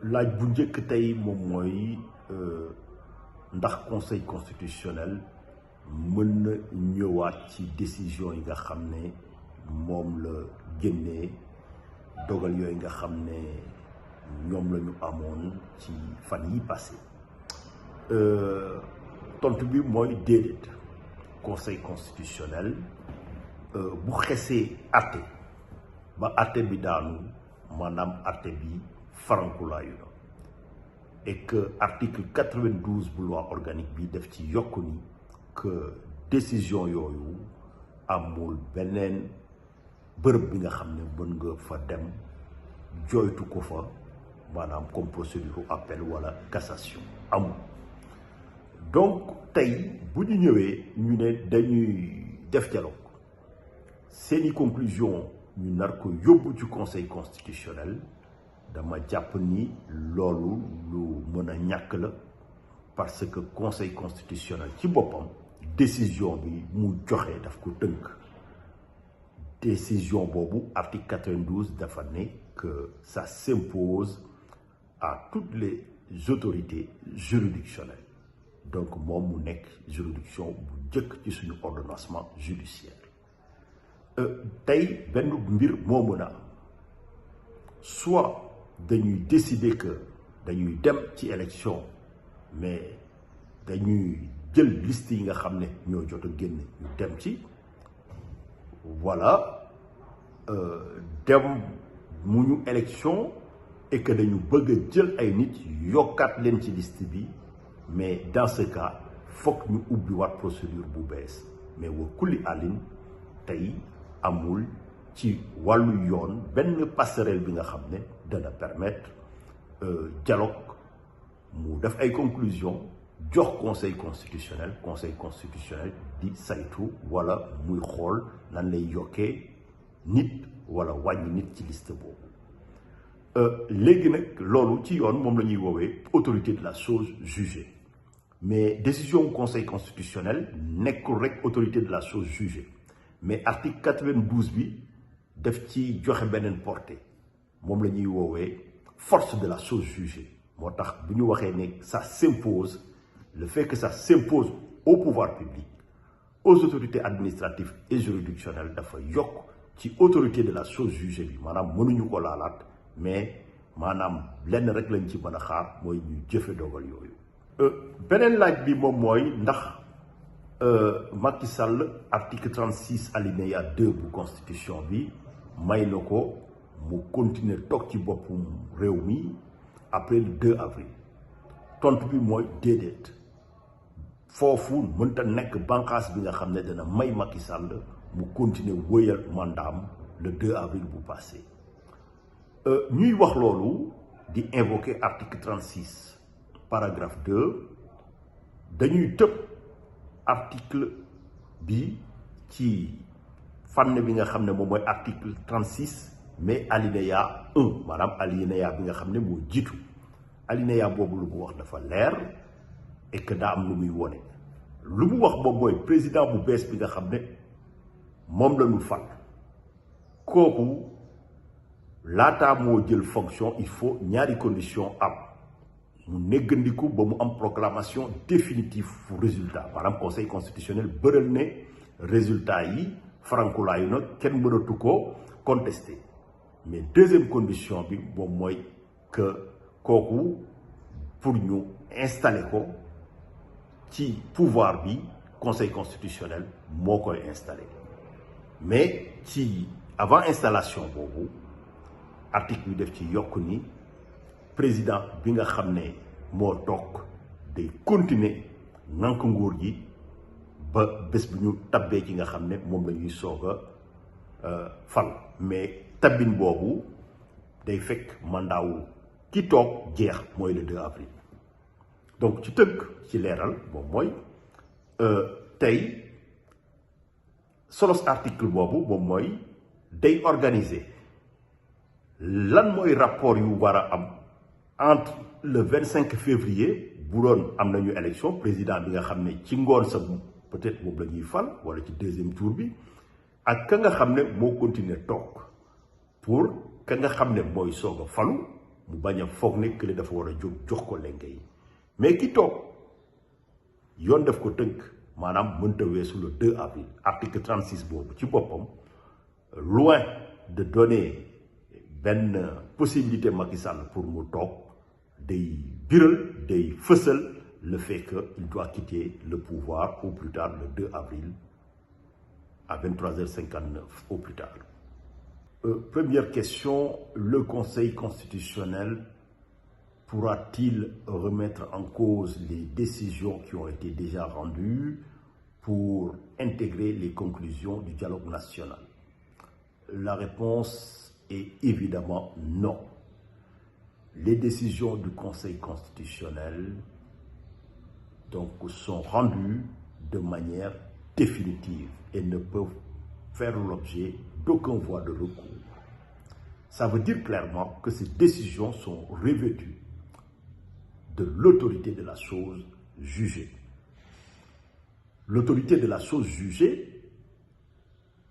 laaj bu njëkk tey moom mooy ndax conseil constitutionnel mën na ñëwaat ci décision yi nga xam ne moom la génnee dogal yooyu nga xam ne ñoom la ñu amoon ci fan yi passé tontu bi mooy déedéet conseil constitutionnel bu xesee àtte ba àtte bi daanu maanaam àtte bi farankulaayu na et que article 92 bu loi organique bi def ci yokk ni que décision yooyu amul beneen bërëb bi nga xam ne mën nga fa dem jooytu ko fa maanaam comme procédure appel wala cassation amul. Donc tey bu ñu ñëwee ñu ne dañuy def dialogue seeni conclusion ñu nar ko yóbbu ci conseil constitutionnel dama jàpp ni loolu lu mën a ñàkk la parce que conseil constitutionnel ci boppam décision bi mu joxe daf ko tënk décision boobu article 92 dafa ne que ça s'impose à toutes les autorités juridictionnelles donc moom mu nekk juridiction bu njëkk ci suñu ordonnancement judiciaire tey benn mbir moo mën a am soit dañuy décider que dañuy dem ci élection mais dañuy jël liste yi nga xam ne ñoo jot a génn ñu dem ci voilà dem mu ñu élection et que dañu bëgg a jël ay nit yokkaat leen ci liste bi mais dans ce cas fokk ñu ubbi waat procédure bu bees mais wa kulli àllin tey amul ci wàllu yoon benn passerelle bi nga xam ne dana permettre dialogue mu def ay conclusions jox conseil constitutionnel di saytu wala muy xool lan lay yokkee nit wala wàññi nit ci liste boobu léegi nag loolu ci yoon moom la ñuy woowee autorité de la chose jugée mais décision conseil constitutionnel nekkul rek autorité de la chose jugée mais article 92 bi def ci joxe beneen portée moom la ñuy woowee force de la chose jugée moo tax bu ñu waxee ne ça s'impose le fait que ça s'impose au pouvoir public aux autorités administratives et juridictionnelles dafa yokk ci autorité de la chose jugée bi maanaam mënuñu ko laalaat mais maanaam lenn rek lañ ci mën a xaar mooy ñu jëfe dogal yooyu beneen laaj bi moom mooy ndax Macky Sall article 36 alinéa 2 bu constitution bi may na ko mu continuer toog ci boppum réew mi après le 2 avril tontu bi mooy déedéet foofu mënta nekk bànqaas bi nga xam ne dana may Macky Sall mu continuer wëyal mandaam le 2 avril bu passé ñuy wax loolu di invoquer article 36 paragraphe 2 dañuy tëb article bi ci fànn bi nga xam ne moom mooy article 36 mais alinéa 1 maanaam alinéa bi nga xam ne moo jiitu alinéa boobu lu mu wax dafa leer et que daa am lu muy wone lu mu wax boobu mooy président bu bees bi nga xam ne moom la ñu fal kooku laataa moo jël fonction il faut ñaari condition am mu néggandiku ba mu am proclamation définitive pour résultat maanaam conseil constitutionnel bëral ne résultat yi farankulaayu na kenn mënatu ko contester mais deuxième condition bi moom mooy que kooku pour ñu installer ko ci pouvoir bi conseil constitutionnel moo koy installer mais ci avant installation boobu article bi def ci yokk ni président bi nga xam ne moo toog day continuer nank nguur gi ba bés bu ñu tabbee ci nga xam ne moom la ñuy soog a fal mais tabbin boobu day fekk mandat wu ki toog jeex mooy le 2 avril donc ci tënk ci leeral moom mooy tey solos article boobu moom mooy day organiser lan mooy rapport yu war a am entre le 25 février bu doon am nañu élection président bi nga xam ne ci ngoon sa peut-être moom la ñuy fal wala ci deuxième tour bi ak ka nga xam ne moo continuer toog pour ka nga xam ne mooy soog a falu mu bañ a foog ne que dafa war a jóg jox ko lenge yi mais ki toog yoon def ko tënk maanaam mënta weesu le 2 avril article 36 boobu ci boppam loin de donner benn possibilité Macky Sall pour mu toog day biral day fësal le fait qu'il doit quitter le pouvoir au plus tard le 2 avril à 23h59 au plus tard. Première question, le Conseil constitutionnel pourra-t-il remettre en cause les décisions qui ont été déjà rendues pour intégrer les conclusions du dialogue national? La réponse est évidemment non. Les décisions du Conseil constitutionnel donc, sont rendues de manière définitive et ne peuvent faire l'objet d'aucun voie de recours. Ça veut dire clairement que ces décisions sont revêtues de l'autorité de la chose jugée. L'autorité de la chose jugée,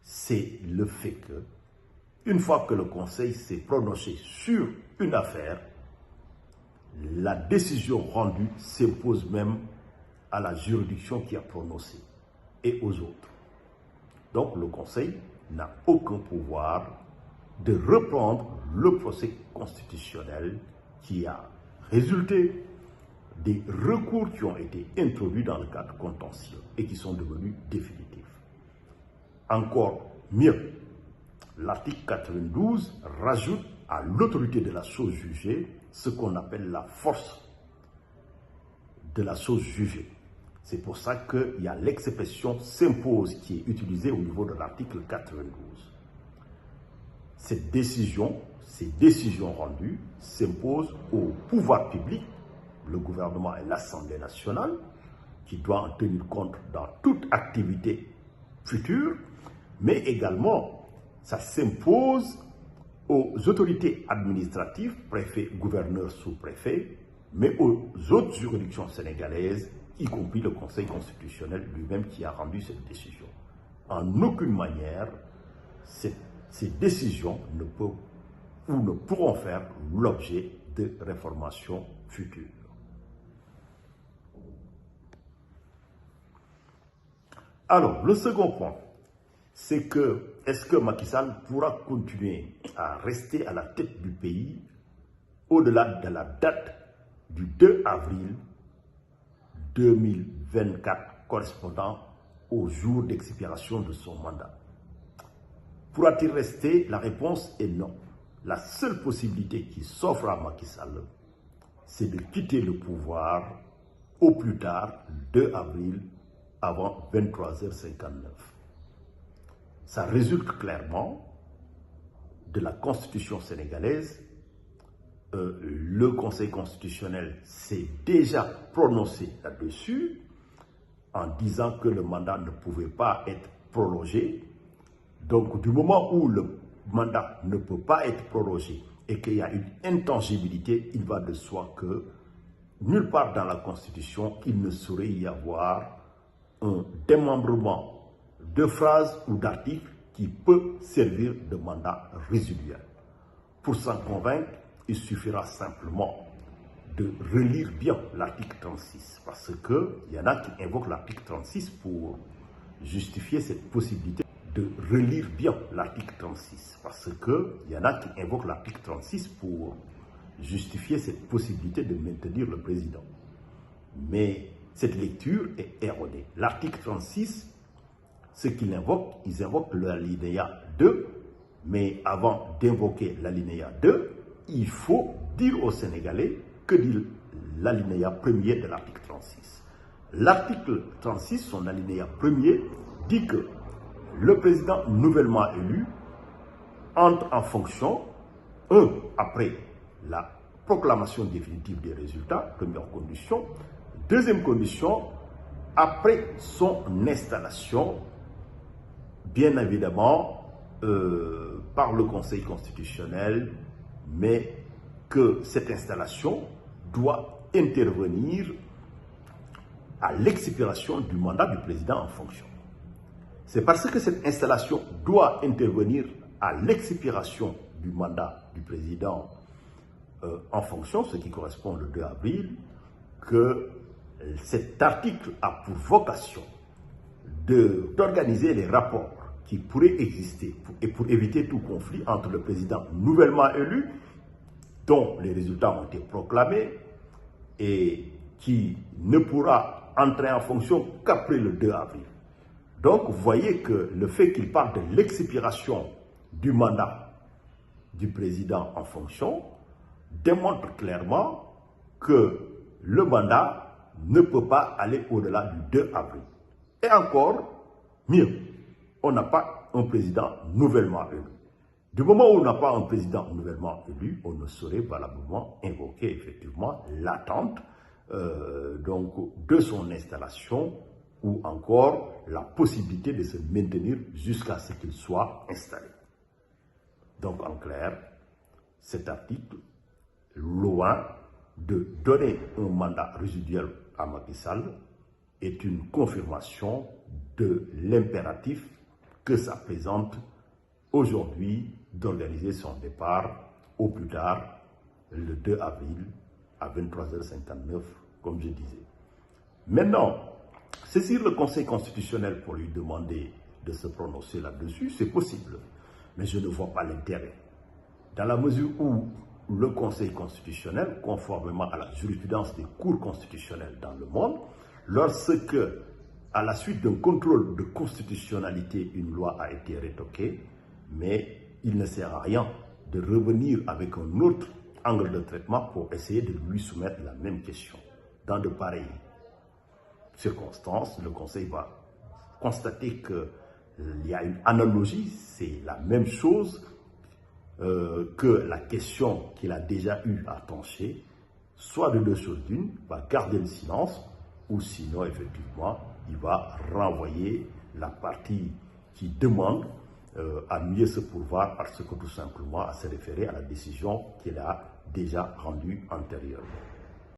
c'est le fait que, une fois que le Conseil s'est prononcé sur une affaire, la décision rendue s'impose même à la juridiction qui a prononcé et aux autres. Donc le Conseil n'a aucun pouvoir de reprendre le procès constitutionnel qui a résulté des recours qui ont été introduits dans le cadre contentieux et qui sont devenus définitifs. Encore mieux, l'article 92 rajoute à l'autorité de la chose jugée ce qu'on appelle la force de la chose jugée. C'est pour ça qu'il y a l'expression s'impose qui est utilisée au niveau de l'article 92. Ces décisions rendues s'imposent au pouvoir public, le gouvernement et l'Assemblée nationale, qui doit en tenir compte dans toute activité future, mais également ça s'impose aux autorités administratives, préfets, gouverneurs, sous-préfets, mais aux autres juridictions sénégalaises, y compris le Conseil constitutionnel lui-même qui a rendu cette décision. En aucune manière, ces décisions ne peuvent ou ne pourront faire l'objet de réformations futures. Alors, le second point, c'est que est-ce que Macky Sall pourra continuer à rester à la tête du pays au-delà de la date du 2 avril 2024 correspondant au jour d'expiration de son mandat? Pourra-t-il rester? La réponse est non. La seule possibilité qui s'offre à Macky Sall, c'est de quitter le pouvoir au plus tard le 2 avril avant 23h59. Ça résulte clairement de la Constitution sénégalaise. Le Conseil constitutionnel s'est déjà prononcé là-dessus en disant que le mandat ne pouvait pas être prolongé. Donc, du moment où le mandat ne peut pas être prolongé et qu'il y a une intangibilité, il va de soi que nulle part dans la Constitution, il ne saurait y avoir un démembrement de phrases ou d'articles qui peut servir de mandat résiduel. Pour s'en convaincre, il suffira simplement de relire bien l'article 36 parce qu'il y en a qui invoquent l'article 36 pour justifier cette possibilité de relire bien l'article 36 parce qu'il y en a qui invoquent l'article 36 pour justifier cette possibilité de maintenir le président. Mais cette lecture est erronée. L'article 36, ce qu'ils invoquent, ils invoquent l'alinéa 2, mais avant d'invoquer l'alinéa 2, il faut dire aux Sénégalais que dit l'alinéa premier de l'article 36. L'article 36, son alinéa premier, dit que le président nouvellement élu entre en fonction, après la proclamation définitive des résultats, première condition. Deuxième condition, après son installation, bien évidemment, par le Conseil constitutionnel, mais que cette installation doit intervenir à l'expiration du mandat du président en fonction. C'est parce que cette installation doit intervenir à l'expiration du mandat du président en fonction, ce qui correspond le 2 avril, que cet article a pour vocation d'organiser les rapports qui pourraient exister et pour éviter tout conflit entre le président nouvellement élu, dont les résultats ont été proclamés et qui ne pourra entrer en fonction qu'après le 2 avril. Donc, vous voyez que le fait qu'il parle de l'expiration du mandat du président en fonction démontre clairement que le mandat ne peut pas aller au-delà du 2 avril. Et encore mieux, on n'a pas un président nouvellement élu. Du moment où on n'a pas un président nouvellement élu, on ne saurait valablement invoquer effectivement l'attente de son installation ou encore la possibilité de se maintenir jusqu'à ce qu'il soit installé. Donc en clair, cet article, loin de donner un mandat résiduel à Macky Sall, est une confirmation de l'impératif que ça présente aujourd'hui d'organiser son départ au plus tard le 2 avril à 23h59, comme je disais. Maintenant, saisir le Conseil constitutionnel pour lui demander de se prononcer là-dessus, c'est possible. Mais je ne vois pas l'intérêt. Dans la mesure où le Conseil constitutionnel, conformément à la jurisprudence des cours constitutionnelles dans le monde, lorsque, à la suite d'un contrôle de constitutionnalité, une loi a été rétoquée, mais il ne sert à rien de revenir avec un autre angle de traitement pour essayer de lui soumettre la même question. Dans de pareilles circonstances, le Conseil va constater qu'il y a une analogie, c'est la même chose que la question qu'il a déjà eu à trancher, soit de deux choses d'une, va garder le silence, ou sinon, effectivement, il va renvoyer la partie qui demande à mieux se pourvoir parce que tout simplement à se référer à la décision qu'il a déjà rendue antérieurement.